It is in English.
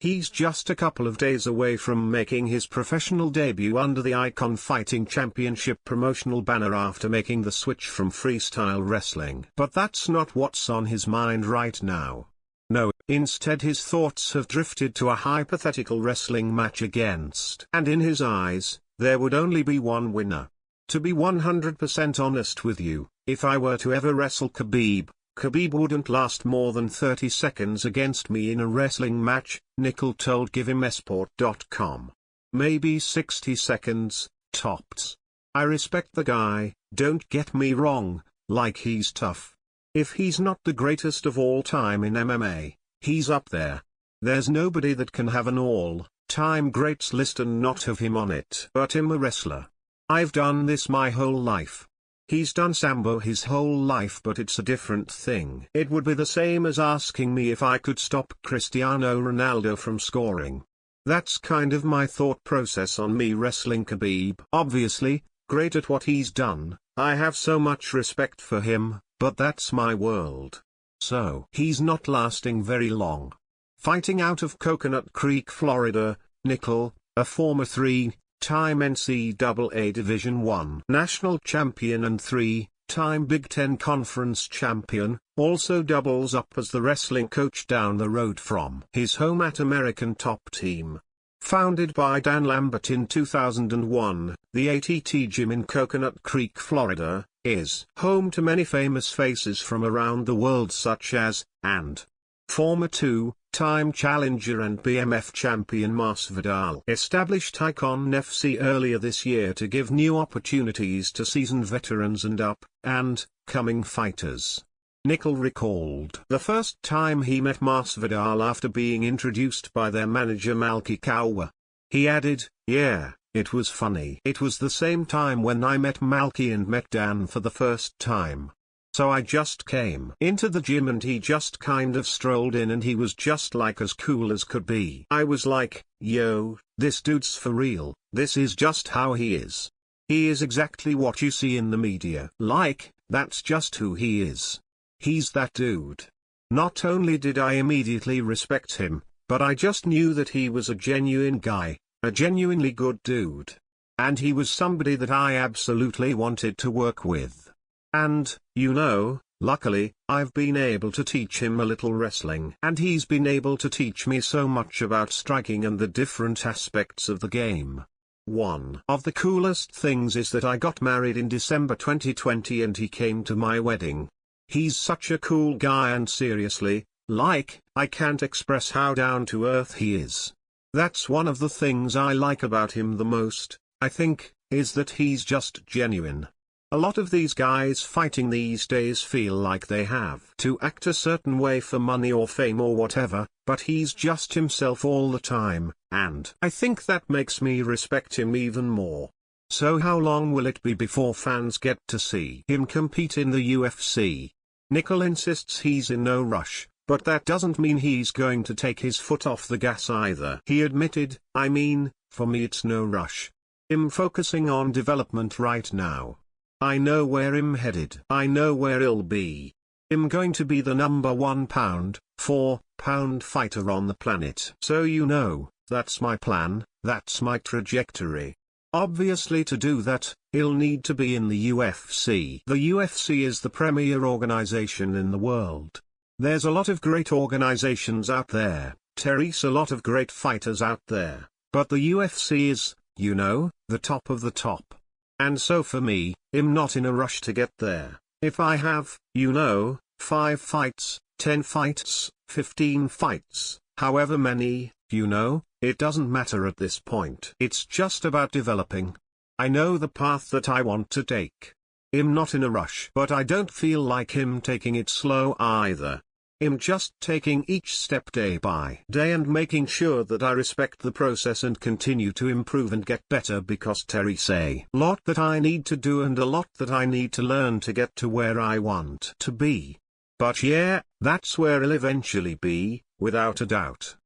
He's just a couple of days away from making his professional debut under the iKON Fighting Championship promotional banner after making the switch from freestyle wrestling. But that's not what's on his mind right now. No, instead his thoughts have drifted to a hypothetical wrestling match against. And in his eyes, there would only be one winner. To be 100% honest with you, if I were to ever wrestle Khabib, Khabib wouldn't last more than 30 seconds against me in a wrestling match, Nickal told GiveHimEsport.com. Maybe 60 seconds, tops. I respect the guy, don't get me wrong, like he's tough. If he's not the greatest of all time in MMA, he's up there. There's nobody that can have an all-time greats list and not have him on it. But I'm a wrestler. I've done this my whole life. He's done Sambo his whole life, but it's a different thing. It would be the same as asking me if I could stop Cristiano Ronaldo from scoring. That's kind of my thought process on me wrestling Khabib. Obviously, great at what he's done, I have so much respect for him, but that's my world. So he's not lasting very long. Fighting out of Coconut Creek, Florida, Nickal, a former three-time NCAA Division I national champion and three-time Big Ten Conference champion, also doubles up as the wrestling coach down the road from his home at American Top Team. Founded by Dan Lambert in 2001, the ATT Gym in Coconut Creek, Florida, is home to many famous faces from around the world such as, and former two-time challenger and BMF champion Masvidal established iKON FC earlier this year to give new opportunities to seasoned veterans and up-and-coming fighters. Nickal recalled the first time he met Masvidal after being introduced by their manager Malky Kawa. He added, "Yeah, it was funny. It was the same time when I met Malky and met Dan for the first time. So I just came into the gym and he just kind of strolled in and he was just like as cool as could be. I was like, yo, this dude's for real, this is just how he is. He is exactly what you see in the media. Like, that's just who he is. He's that dude." Not only did I immediately respect him, but I just knew that he was a genuine guy, a genuinely good dude. And he was somebody that I absolutely wanted to work with. And, you know, luckily, I've been able to teach him a little wrestling. And he's been able to teach me so much about striking and the different aspects of the game. One of the coolest things is that I got married in December 2020 and he came to my wedding. He's such a cool guy and seriously, like, I can't express how down to earth he is. That's one of the things I like about him the most, I think, is that he's just genuine. A lot of these guys fighting these days feel like they have to act a certain way for money or fame or whatever, but he's just himself all the time, and I think that makes me respect him even more. So how long will it be before fans get to see him compete in the UFC? Nickal insists he's in no rush, but that doesn't mean he's going to take his foot off the gas either. He admitted, "I mean, for me it's no rush. I'm focusing on development right now. I know where I'm headed. I know where I'll be. I'm going to be the #1 pound-for-pound fighter on the planet. So you know, that's my plan, that's my trajectory. Obviously to do that, he'll need to be in the UFC. The UFC is the premier organization in the world. There's a lot of great organizations out there, Terry's a lot of great fighters out there, but the UFC is, you know, the top of the top. And so for me, I'm not in a rush to get there. If I have, you know, 5 fights, 10 fights, 15 fights, however many, you know, it doesn't matter at this point. It's just about developing. I know the path that I want to take. I'm not in a rush, but I don't feel like I'm taking it slow either. I'm just taking each step day by day and making sure that I respect the process and continue to improve and get better because Terry say a lot that I need to do and a lot that I need to learn to get to where I want to be. But yeah, that's where I'll eventually be, without a doubt.